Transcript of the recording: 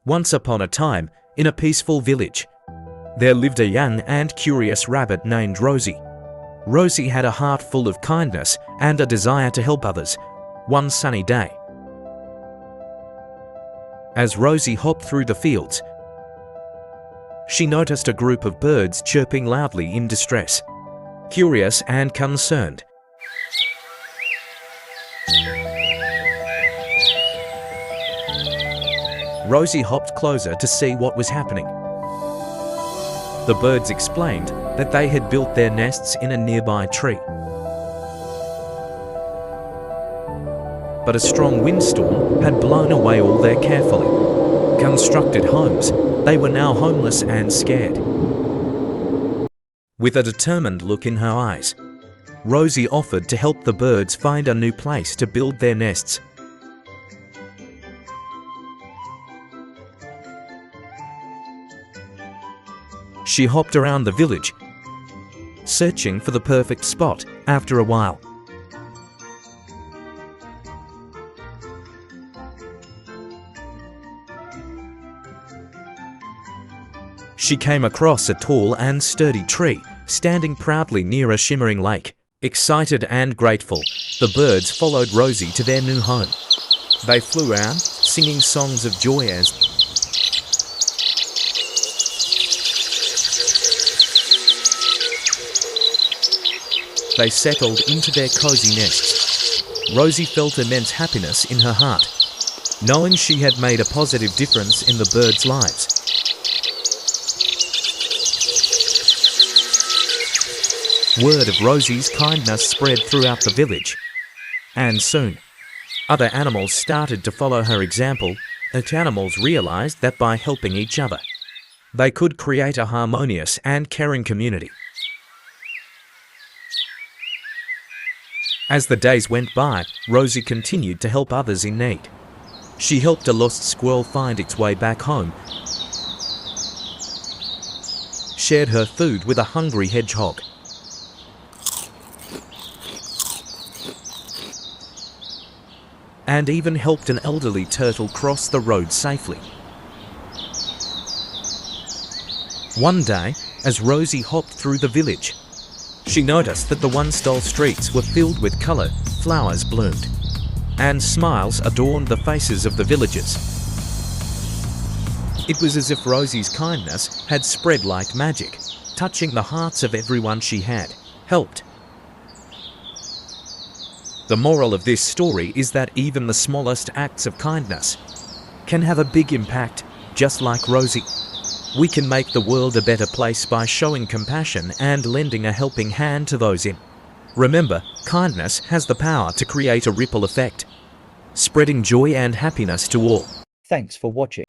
Once upon a time, in a peaceful village, there lived a young and curious rabbit named Rosie. Rosie had a heart full of kindness and a desire to help others. One sunny day, as Rosie hopped through the fields, she noticed a group of birds chirping loudly in distress. Curious and concerned, Rosie hopped closer to see what was happening. The birds explained that they had built their nests in a nearby tree. But a strong windstorm had blown away all their carefully constructed homes. They were now homeless and scared. With a determined look in her eyes, Rosie offered to help the birds find a new place to build their nests. She hopped around the village, searching for the perfect spot. After a while, she came across a tall and sturdy tree, standing proudly near a shimmering lake. Excited and grateful, the birds followed Rosie to their new home. They flew around, singing songs of joy as they settled into their cozy nests. Rosie felt immense happiness in her heart, knowing she had made a positive difference in the birds' lives. Word of Rosie's kindness spread throughout the village, and soon, other animals started to follow her example. The animals realized that by helping each other, they could create a harmonious and caring community. As the days went by, Rosie continued to help others in need. She helped a lost squirrel find its way back home, shared her food with a hungry hedgehog, and even helped an elderly turtle cross the road safely. One day, as Rosie hopped through the village, she noticed that the once-dull streets were filled with colour, flowers bloomed, and smiles adorned the faces of the villagers. It was as if Rosie's kindness had spread like magic, touching the hearts of everyone she had helped. The moral of this story is that even the smallest acts of kindness can have a big impact, just like Rosie. We can make the world a better place by showing compassion and lending a helping hand to those in. Remember, kindness has the power to create a ripple effect, spreading joy and happiness to all. Thanks for watching.